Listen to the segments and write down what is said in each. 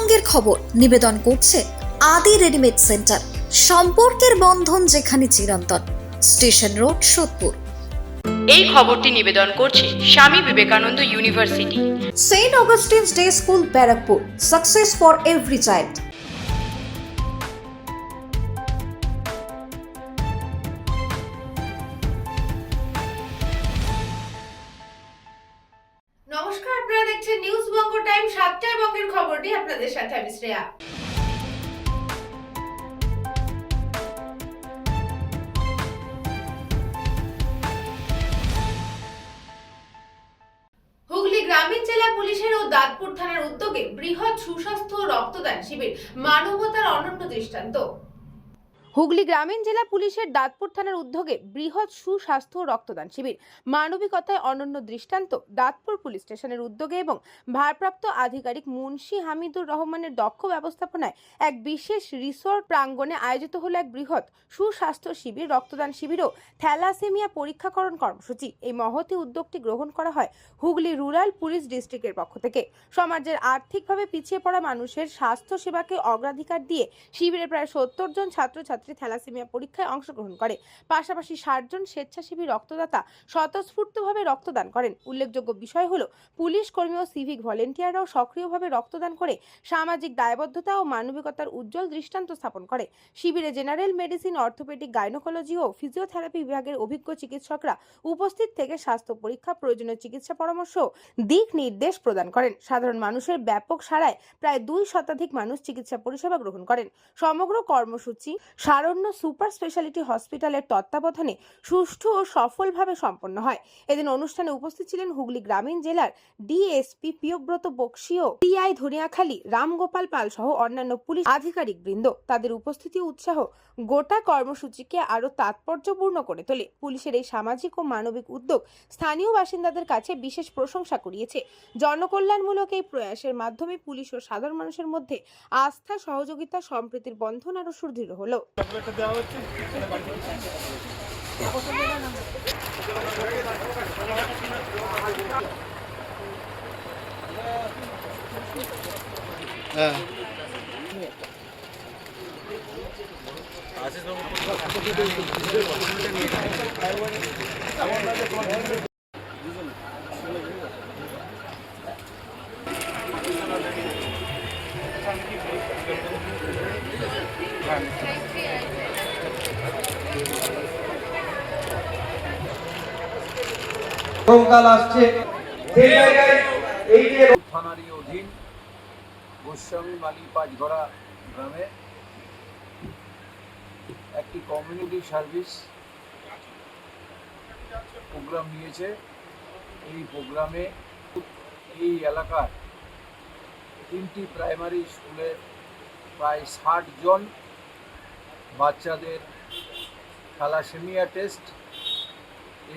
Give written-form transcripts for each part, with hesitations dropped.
পশ্চিমবঙ্গের খবর নিবেদন করছে আদি রেডিমেড সেন্টার, সম্পর্কের বন্ধন যেখানে চিরন্তন। Station road, Sodepur. এই খবরটি নিবেদন করছে Swami Vivekananda university, Saint Augustine's day school, Barrackpore. Success for every child. নমস্কার, আপনারা দেখছেন নিউজ বঙ্গ টাইম। 7টায় বঙ্গের খবরটি আপনাদের সাথে আমি শ্রেয়া। হুগলি গ্রামীণ জেলা পুলিশের ও দাঁতপুর থানার উদ্যোগে বৃহৎ সুস্বাস্থ্য রক্তদান শিবির, মানবতার অনন্য দৃষ্টান্ত। হুগলি গ্রামীণ জেলা পুলিশের দাঁতপুর থানার উদ্যোগে বৃহৎ সুস্বাস্থ্য রক্তদান শিবির, মানবিকতায় অনন্য দৃষ্টান্ত। দাঁতপুর পুলিশ স্টেশনের উদ্যোগে এবং ভারপ্রাপ্ত আধিকারিক মুন্সি হামিদুর রহমানের দক্ষ ব্যবস্থাপনায় এক বিশেষ রিসোর্ট প্রাঙ্গণে আয়োজিত হলো এক বৃহৎ সুস্বাস্থ্য শিবির, রক্তদান শিবির ও থ্যালাসেমিয়া পরীক্ষাকরণ কর্মসূচি। এই মহতী উদ্যোগটি গ্রহণ করা হয় হুগলি রুরাল পুলিশ ডিস্ট্রিক্টের পক্ষ থেকে। সমাজের আর্থিকভাবে পিছিয়ে পড়া মানুষের স্বাস্থ্য সেবাকে অগ্রাধিকার দিয়ে শিবিরে প্রায় 70 জন ছাত্রছাত্রী থ্যালাসেমিয়া পরীক্ষায় অংশগ্রহণ করে। পাশাপাশি 60 জন স্বেচ্ছাসেবী রক্তদাতা স্বতঃস্ফূর্তভাবে রক্তদান করেন। উল্লেখযোগ্য বিষয় হলো, পুলিশ কর্মী ও সিভিক ভলেন্টিয়াররাও সক্রিয়ভাবে রক্তদান করে সামাজিক দায়বদ্ধতা ও মানবিকতার উজ্জ্বল দৃষ্টান্ত স্থাপন করে। শিবিরে জেনারেল মেডিসিন, অর্থোপেডিক, গাইনোকোলজি ও ফিজিওথেরাপি বিভাগের অভিজ্ঞ চিকিৎসকরা উপস্থিত থেকে স্বাস্থ্য পরীক্ষা, প্রয়োজনীয় চিকিৎসা পরামর্শ ও দিক নির্দেশ প্রদান করেন। সাধারণ মানুষের ব্যাপক সাড়ায় প্রায় 2 শতাধিক মানুষ চিকিৎসা পরিষেবা গ্রহণ করেন। সমগ্র কর্মসূচি শারণ্য সুপার স্পেশালিটি হসপিটালের তত্ত্বাবধানে সুষ্ঠু ও সফলভাবে সম্পন্ন হয়। এদিন অনুষ্ঠানে উপস্থিত ছিলেন হুগলি গ্রামীণ জেলার ডিএসপি প্রিয়ব্রত বক্সী ও টিআই ধনিয়াখালী রামগোপাল পাল সহ অন্যান্য পুলিশ আধিকারিক বৃন্দ। তাদের উপস্থিতি ও উৎসাহ গোটা কর্মসূচিকে আরো তাৎপর্যপূর্ণ করে তোলে। পুলিশের এই সামাজিক ও মানবিক উদ্যোগ স্থানীয় বাসিন্দাদের কাছে বিশেষ প্রশংসা কুড়িয়েছে। জনকল্যাণমূলক এই প্রয়াসের মাধ্যমে পুলিশ ও সাধারণ মানুষের মধ্যে আস্থা, সহযোগিতা, সম্প্রীতির বন্ধন আরো সুদৃঢ় হলো। আসছে সেই জায়গায় এই যে থানারই অধীন গোস্বামী মালি পাঁচঘড়া গ্রামে একটি কমিউনিটি সার্ভিস প্রোগ্রাম নিয়েছে। এই প্রোগ্রামে এই এলাকার 3টি প্রাইমারি স্কুলের প্রায় 60 জন বাচ্চাদের থ্যালাসেমিয়া টেস্ট,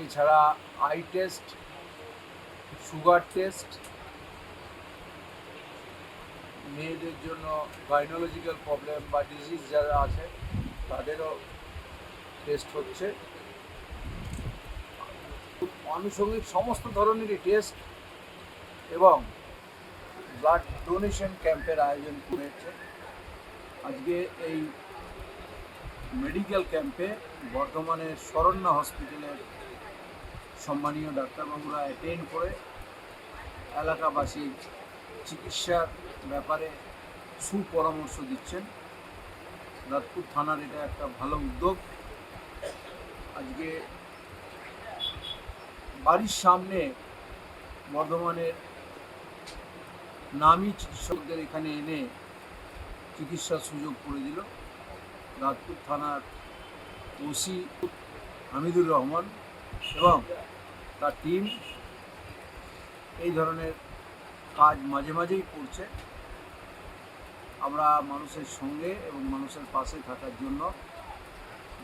এছাড়া আই টেস্ট, সুগার টেস্ট, মেয়েদের জন্য গাইনোলজিক্যাল প্রবলেম বা ডিজিজ যারা আছে তাদেরও টেস্ট হচ্ছে। আনুষঙ্গিক সমস্ত ধরনেরই টেস্ট এবং ব্লাড ডোনেশন ক্যাম্পের আয়োজন করেছে। আজকে এই মেডিকেল ক্যাম্পে বর্ধমানের শরণ্য হসপিটালের সম্মানীয় ডাক্তারবাবুরা অ্যাটেন্ড করে এলাকাবাসী চিকিৎসার ব্যাপারে সুপরামর্শ দিচ্ছেন। দাঁতপুর থানার এটা একটা ভালো উদ্যোগ। আজকে বাড়ির সামনে বর্ধমানের নামী চিকিৎসকদের এখানে এনে চিকিৎসার সুযোগ করে দিল দাঁতপুর থানার ওসি হামিদুর রহমান এবং তার টিম। এই ধরনের কাজ মাঝে মাঝেই করছে। আমরা মানুষের সঙ্গে এবং মানুষের পাশে থাকার জন্য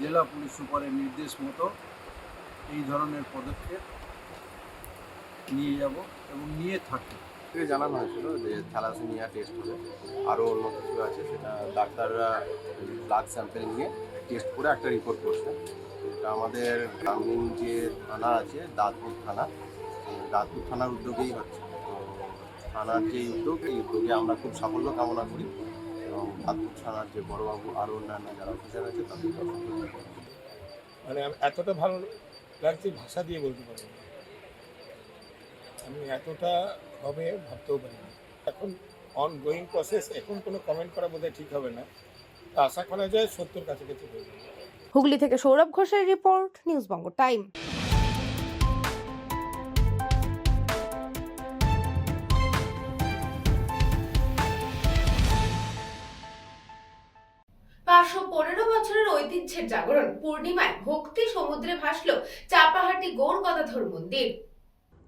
জেলা পুলিশ সুপারের নির্দেশ মতো এই ধরনের পদক্ষেপ নিয়ে যাব এবং নিয়ে থাকি। জানানো হয়েছিল যে থ্যালাসেমিয়া টেস্ট হবে, আরও অন্য কিছু আছে, সেটা ডাক্তাররা ব্লাড স্যাম্পেল নিয়ে টেস্ট করে একটা রিপোর্ট করছে। এটা আমাদের গ্রামীণ যে থানা আছে দাঁতপুর থানার উদ্যোগেই হচ্ছে। তো থানার যে উদ্যোগ, এই উদ্যোগে আমরা খুব সাফল্য কামনা করি এবং দাঁতপুর থানার যে বড়বাবু আরও অন্যান্য যারা অফিসার আছে তাদের মানে এতটা ভালো লাগছে ভাষা দিয়ে বলতে পারবো না। আমি এতটা হবে ভাবতেও পারি না। এখন অনগোয়িং প্রসেস, এখন কোনো কমেন্ট করা বোধহয় ঠিক হবে না। তা আশা করা যায় 70 কাছাকাছি হয়ে যাবে। হুগলি থেকে সৌরভ ঘোষের রিপোর্ট, নিউজ বঙ্গ টাইম। পাঁচশো 15 বছরের ঐতিহ্যের জাগরণ, পূর্ণিমায় ভক্তি সমুদ্রে ভাসল চাপাহাটি গৌড় গদাধর মন্দির।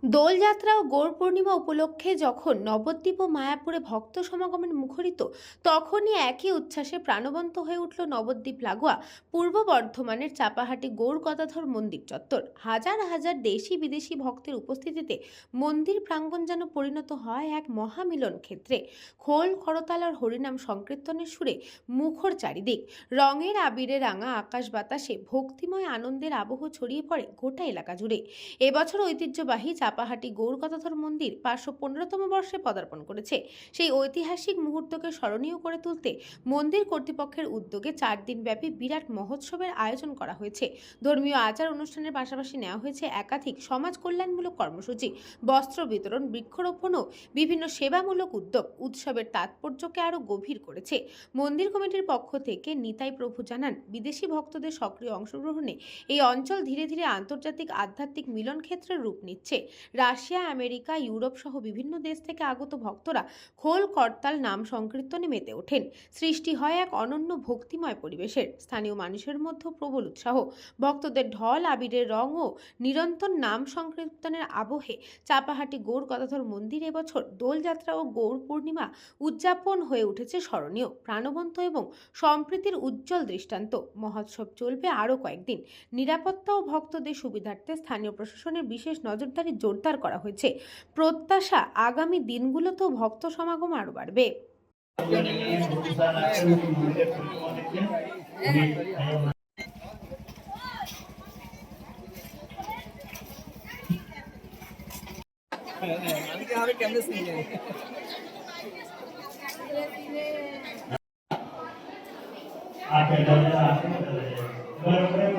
দোলযাত্রা ও গৌড় পূর্ণিমা উপলক্ষে যখন নবদ্বীপ ও মায়াপুরে ভক্ত সমাগমের মুখরিত, তখনই একই উচ্ছ্বাসে প্রাণবন্ত হয়ে উঠল নবদ্বীপ লাগোয়া পূর্ব বর্ধমানের চাপাহাটি গৌড় গদাধর মন্দির চত্বর। হাজার হাজার দেশি বিদেশি ভক্তের উপস্থিতিতে মন্দির প্রাঙ্গণ যেন পরিণত হয় এক মহামিলন ক্ষেত্রে। খোল করতাল আর হরিনাম সংকীর্তনের সুরে মুখর চারিদিক। রঙের আবিরে রাঙা আকাশ বাতাসে ভক্তিময় আনন্দের আবহ ছড়িয়ে পড়ে গোটা এলাকা জুড়ে। এবছর ঐতিহ্যবাহী চাপাহাটি গৌড় গদাধর মন্দির 515তম বর্ষে পদার্পণ করেছে। সেই ঐতিহাসিক মুহূর্তকে স্মরণীয় করে তুলতে মন্দির কর্তৃপক্ষের উদ্যোগে 4 দিন ব্যাপী বিরাট মহোৎসবের আয়োজন করা হয়েছে। ধর্মীয় আচার অনুষ্ঠানের পাশাপাশি নেওয়া হয়েছে একাধিক সমাজ কল্যাণমূলক কর্মসূচি, বস্ত্র বিতরণ, বৃক্ষরোপণ ও বিভিন্ন সেবামূলক উদ্যোগ উৎসবের তাৎপর্যকে আরও গভীর করেছে। মন্দির কমিটির পক্ষ থেকে নিতাই প্রভু জানান, বিদেশি ভক্তদের সক্রিয় অংশগ্রহণে এই অঞ্চল ধীরে ধীরে আন্তর্জাতিক আধ্যাত্মিক মিলন ক্ষেত্রের রূপ নিচ্ছে। রাশিয়া, আমেরিকা, ইউরোপ সহ বিভিন্ন দেশ থেকে আগত ভক্তরা খোল করতাল নাম সংকীর্তনে মেতে ওঠেন। সৃষ্টি হয় এক অনন্য ভক্তিময় পরিবেশের। স্থানীয় মানুষের মধ্যে প্রবল উৎসাহ, ভক্তদের ঢল, আবিরের রং ও নিরন্তর নাম সংকীর্তনের আবহে চাপাহাটি গৌড় গদাধর মন্দির এবছর দোলযাত্রা ও গৌড় পূর্ণিমা উদযাপন হয়ে উঠেছে স্মরণীয়, প্রাণবন্ত এবং সম্প্রীতির উজ্জ্বল দৃষ্টান্ত। মহোৎসব চলবে আরও কয়েকদিন। নিরাপত্তা ও ভক্তদের সুবিধার্থে স্থানীয় প্রশাসনের বিশেষ নজরদারি জোরদার করা হয়েছে। প্রত্যাশা, আগামী দিনগুলোতেও ভক্ত সমাগম আরও বাড়বে।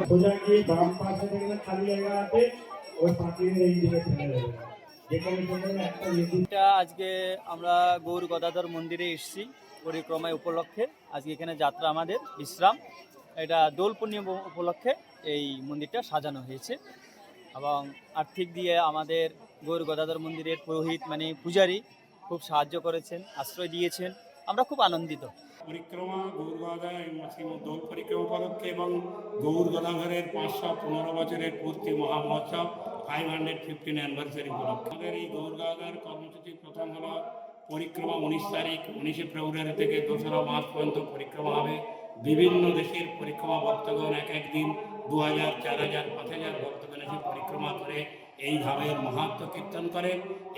সোজা গিয়ে বাম পাশে দেখবেন খালি জায়গা আছে, ওই পাঁচিলের এই দিকে ফেলে দেবেন। যেখানে একটা এটা আজকে আমরা গৌড় গদাধর মন্দিরে এসেছি পরিক্রমায় উপলক্ষে। আজকে এখানে যাত্রা আমাদের বিশ্রাম। এটা দোল পূর্ণিমা উপলক্ষে এই মন্দিরটা সাজানো হয়েছে এবং আর্থিক দিয়ে আমাদের গৌড় গদাধর মন্দিরের পুরোহিত মানে পূজারী খুব সাহায্য করেছেন, আশ্রয় দিয়েছেন। আমরা খুব আনন্দিত। পরিক্রমা গৌর গদাধর দোল পরিক্রমা উপলক্ষে এবং গৌর গদাধরের 515 বছরের পূর্তি মহামহোৎসব 515 অ্যানিভার্সারি উপলক্ষে আমাদের এই গৌর গদাধর কর্মসূচি প্রথম হলো পরিক্রমা 19 তারিখ, 19শে ফেব্রুয়ারি থেকে 2রা মার্চ পর্যন্ত পরিক্রমা হবে। বিভিন্ন দেশের পরিক্রমা ভক্তগণ এক একদিন 2000, 4000, 5000 ভক্তগণ এসে পরিক্রমা করে এই ধামের মাহাত্ম্য কীর্তন করে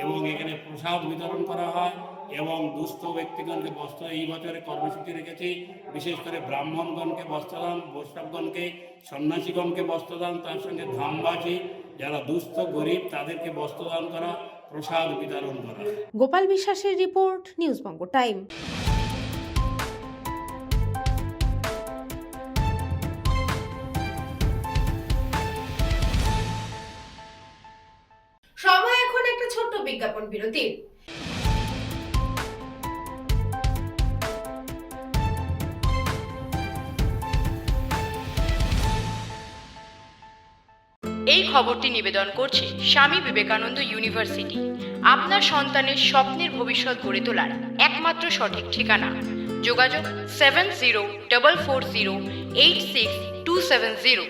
এবং এখানে প্রসাদ বিতরণ করা হয় এবং দুস্থ ব্যক্তিগণকে বস্ত্র এই বছরে কর্মসূচি রেখেছি। বিশেষ করে ব্রাহ্মণগণকে বস্ত্রদান, বৈষ্ণবগণকে, সন্ন্যাসীগণকে বস্ত্রদান, তার সঙ্গে ধামবাসী যারা দুস্থ গরিব তাদেরকে বস্ত্রদান করা, প্রসাদ বিতরণ করা। গোপাল বিশ্বাসের রিপোর্ট, নিউজ বঙ্গ টাইম। সময় এখন একটা ছোট্ট বিজ্ঞাপন বিরতির। এই খবরটি নিবেদন করছে স্বামী বিবেকানন্দ ইউনিভার্সিটি। আপনার সন্তানের স্বপ্নের ভবিষ্যৎ গড়ে তোলার একমাত্র সঠিক ঠিকানা। যোগাযোগ 7044086270।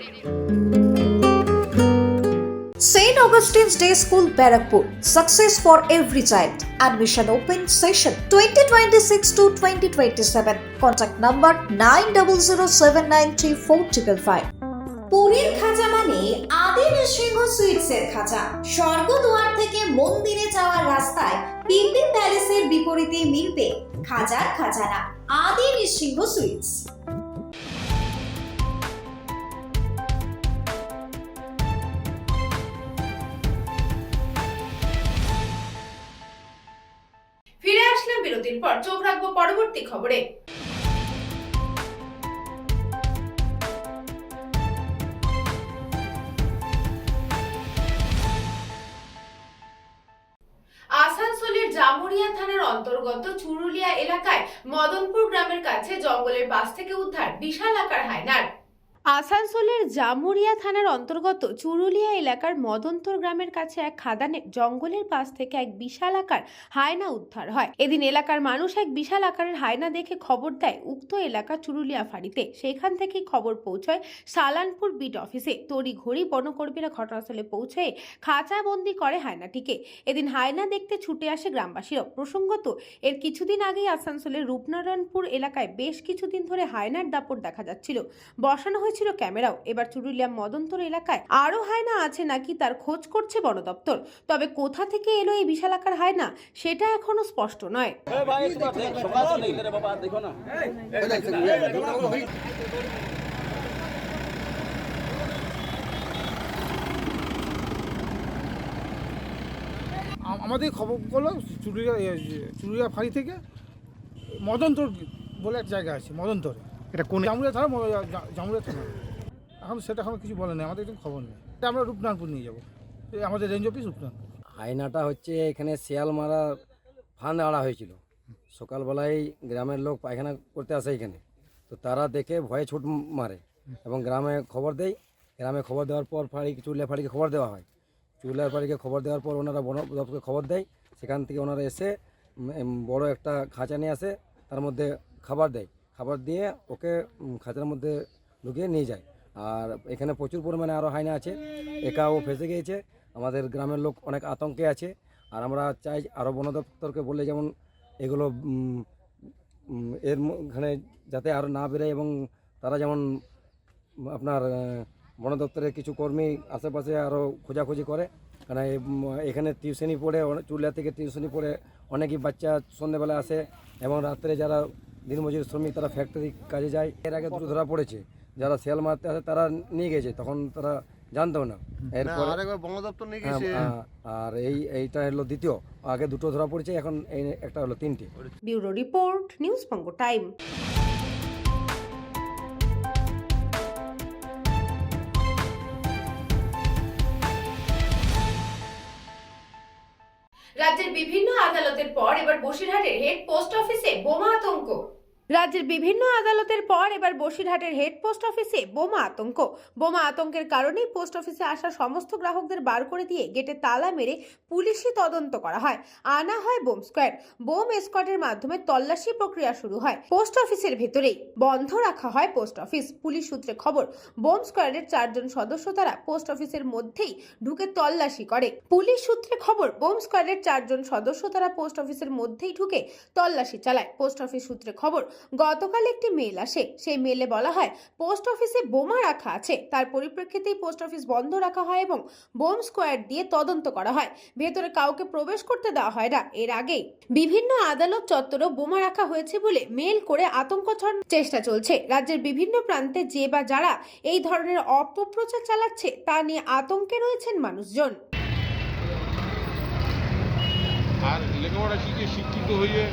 St. Augustine's Day School, Barakpur. Success for every child. Admission open session 2026 to 2027. Contact number 9007934555. পুরীর খাঁচা মানে আদি নৃসিংহ সুইটসের খাঁচা। স্বর্গদুয়ার থেকে মন্দিরে যাওয়ার রাস্তায় পিপি প্যালেসের বিপরীতে মিলবে খাঁচার খাজানা, আদি নৃসিংহ সুইটস। বিরতির পর চোখ রাখবো পরবর্তী খবরে। আসানসোলের জামুরিয়া থানার অন্তর্গত চুরুলিয়া এলাকায় মদনপুর গ্রামের কাছে জঙ্গলের পাশ থেকে উদ্ধার বিশাল আকার হায়নার। আসানসোলের জামুরিয়া থানার অন্তর্গত চুরুলিয়া এলাকার মদনপুর গ্রামের কাছে এক খাদানে জঙ্গলের পাশ থেকে এক বিশাল আকার হায়না উদ্ধার হয়। এদিন এলাকার মানুষ এক বিশাল আকারের হায়না দেখে খবর দেয় উক্ত এলাকা চুরুলিয়া ফাঁড়িতে। সেখান থেকে খবর পৌঁছয় সালানপুর বিট অফিসে। তড়িঘড়ি বনকর্মীরা ঘটনাস্থলে পৌঁছে খাঁচাবন্দি করে হায়নাটিকে। এদিন হায়না দেখতে ছুটে আসে গ্রামবাসীরা। প্রসঙ্গত এর কিছুদিন আগেই আসানসোলের রূপনারায়ণপুর এলাকায় বেশ কিছুদিন ধরে হায়নার দাপট দেখা যাচ্ছিল। বসানো ছিল ক্যামেরাও। এবার চুরুলিয়া মদনপুর এলাকায় আরো হায়না আছে নাকি তার খোঁজ করছে বন দপ্তর। তবে কোথা থেকে এলো এই বিশাল আকার হায়না সেটা এখনো স্পষ্ট নয়। আমাদের খবরগুলো চুরুলিয়া ফাঁড়ি থেকে মদনতর বলে এক জায়গা আছে, মদনতর। এটা কোন জামুরিয়া থানা? জামুরিয়া থানা। এখন সেটা এখন কিছু বলে নেই, আমাদের একদম খবর নেই। এটা আমরা রূপনারায়ণপুর নিয়ে যাবো, আমাদের রেঞ্জ অফিস রূপনারায়ণপুর। হায়নাটা হচ্ছে এখানে শিয়াল মারা ফান আড়া হয়েছিল। সকালবেলায় গ্রামের লোক পায়খানা করতে আসে এখানে, তো তারা দেখে ভয়ে ছুট মারে এবং গ্রামে খবর দেয়। গ্রামে খবর দেওয়ার পর চুরুলিয়া ফাঁড়িকে খবর দেওয়া হয়। চুরুলিয়া ফাঁড়িকে খবর দেওয়ার পর ওনারা বন দপ্তরকে খবর দেয়। সেখান থেকে ওনারা এসে বড় একটা খাঁচা নিয়ে আসে, তার মধ্যে খাবার দেয়। খাবার দিয়ে ওকে খাঁচার মধ্যে ঢুকিয়ে নিয়ে যায়। আর এখানে প্রচুর পরিমাণে আরও হায়না আছে। একাও ফেসে গিয়েছে। আমাদের গ্রামের লোক অনেক আতঙ্কে আছে। আর আমরা চাই আরও বন দপ্তরকে বলে যেমন এগুলো এখানে যাতে আরও না বেরোয় এবং তারা যেমন আপনার বন দপ্তরের কিছু কর্মী আশেপাশে আরও খোঁজাখুঁজি করে। কারণ এখানে টিউশনি পড়ে, চুরুলিয়া থেকে টিউশনি পড়ে অনেকই বাচ্চা সন্ধ্যেবেলা আসে এবং রাত্রে যারা দিনমজুর শ্রমিক তারা ফ্যাক্টরি কাজে যায়। এর আগে দুটো ধরা পড়েছে, যারা শিয়াল মারতে আসে তারা নিয়ে গেছে, তখন তারা জানতো না। এরপর বন দপ্তর নিয়ে আর এইটা হলো দ্বিতীয়। আগে দুটো ধরা পড়েছে, এখন এই একটা হলো তিনটে। ব্যুরো রিপোর্ট, নিউজ বঙ্গ টাইম। রাজ্যের বিভিন্ন আদালতের পর এবার বসিরহাটের হেড পোস্ট অফিসে বোমা আতঙ্ক। রাজ্যের বিভিন্ন আদালতের পর এবার বসিরহাটের হেড পোস্ট অফিসে বোমা আতঙ্ক। বোমা আতঙ্কের কারণেই পোস্ট অফিসে আসা সমস্ত গ্রাহকদের বার করে দিয়ে গেটে তালা মেরে পুলিশি তদন্ত করা হয়। আনা হয় বোম স্কোয়াড। বোম স্কোয়াডের মাধ্যমে তল্লাশি প্রক্রিয়া শুরু হয়। পোস্ট অফিসের ভেতরেই বন্ধ রাখা হয় পোস্ট অফিস। পুলিশ সূত্রে খবর, বোম স্কোয়াডের 4 জন সদস্য তারা পোস্ট অফিসের মধ্যেই ঢুকে তল্লাশি করে। পুলিশ সূত্রে খবর, বোম স্কোয়াডের 4 জন সদস্য তারা পোস্ট অফিসের মধ্যেই ঢুকে তল্লাশি চালায়। পোস্ট অফিস সূত্রে খবর, গতকাল একটি মেল আসে। সেই মেলে বলা হয় পোস্ট অফিসে বোমা রাখা আছে। তার পরিপ্রেক্ষিতেই পোস্ট অফিস বন্ধ রাখা হয় এবং বোম স্কোয়াড দিয়ে তদন্ত করা হয়। ভেতরে কাউকে প্রবেশ করতে দেওয়া হয় না। এর আগেই বিভিন্ন আদালত চত্বরেও বোমা রাখা হয়েছে বলে মেল করে আতঙ্ক ছড়ানোর চেষ্টা চলছে। রাজ্যের বিভিন্ন প্রান্তে যে বা যারা এই ধরনের অপপ্রচার চালাচ্ছে তা নিয়ে আতঙ্কে রয়েছেন মানুষজন। আর লেখাপড়া শিখে শিক্ষিত হয়ে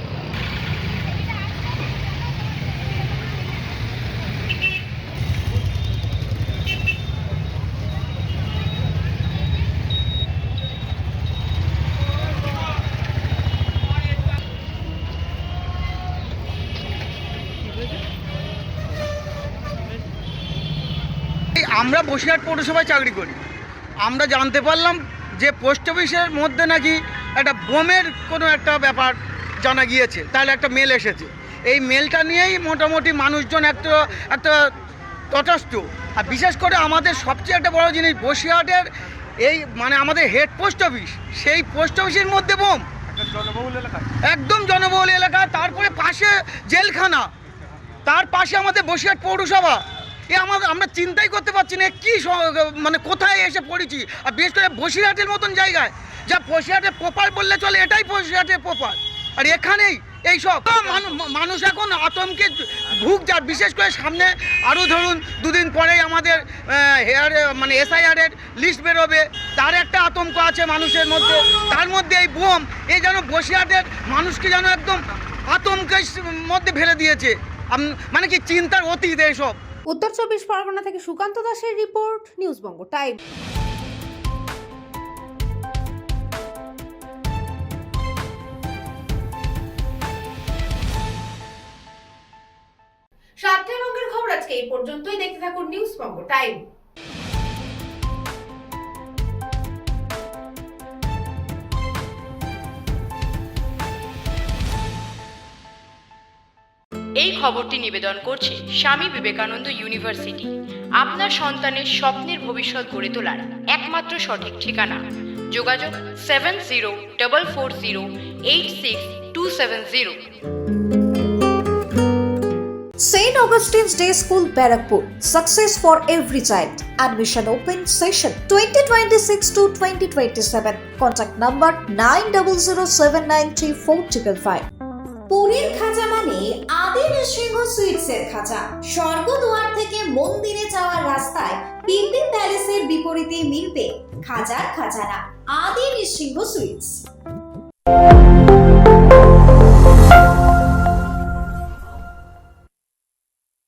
আমরা বসিরহাট পৌরসভায় চাকরি করি। আমরা জানতে পারলাম যে পোস্ট অফিসের মধ্যে নাকি একটা বোমের কোনো একটা ব্যাপার জানা গিয়েছে। তাহলে একটা মেল এসেছে। এই মেলটা নিয়েই মোটামুটি মানুষজন একটা তটস্থ। আর বিশেষ করে আমাদের সবচেয়ে একটা বড় জিনিস, বসিরহাটের এই মানে আমাদের হেড পোস্ট অফিস, সেই পোস্ট অফিসের মধ্যে বোম, একদম জনবহুল এলাকা। তারপরে পাশে জেলখানা, তার পাশে আমাদের বসিরহাট পৌরসভা। আমরা চিন্তাই করতে পারছি না কি মানে কোথায় এসে পড়েছি। আর বিশেষ করে বসিরহাটের মতন জায়গায়, যা বসিরহাটের পোপার বললে চলে, এটাই বসিরহাটের পোপার। আর এখানেই এইসব মানুষ এখন আতঙ্কে ভুগছে। আর বিশেষ করে সামনে আরও ধরুন 2 দিন পরেই আমাদের মানে SIR-এর লিস্ট বেরোবে, তার একটা আতঙ্ক আছে মানুষের মধ্যে। তার মধ্যে এই বোম, এই যেন বসিরহাটের মানুষকে যেন একদম আতঙ্কের মধ্যে ফেলে দিয়েছে। মানে কি চিন্তার অতীত এসব। উত্তর 24 পরগনা থেকে সুকান্ত দাসের রিপোর্ট, নিউজ বঙ্গ টাইম। সাতটার খবর আজকে এই পর্যন্তই। দেখতে থাকুন নিউজ বঙ্গ টাইম। এই খবরটি নিবেদন করছে স্বামী বিবেকানন্দ ইউনিভার্সিটি। আপনার সন্তানের স্বপ্নের ভবিষ্যৎ গড়ে তোলার একমাত্র সঠিক ঠিকানা। যোগাযোগ 7044086270। St. Augustine's Day School, Barrackpur. Success for every child. Admission open session 2026 to 2027. Contact number 9007934555. পুরীর খাজা মানে আদি নৃসিংহ সুইটসের খাজা। স্বর্গদুয়ার থেকে মন্দিরে যাওয়ার রাস্তায় পিপি প্যালেসের বিপরীতে মিলবে খাজার খাজানা আদি নৃসিংহ সুইটস।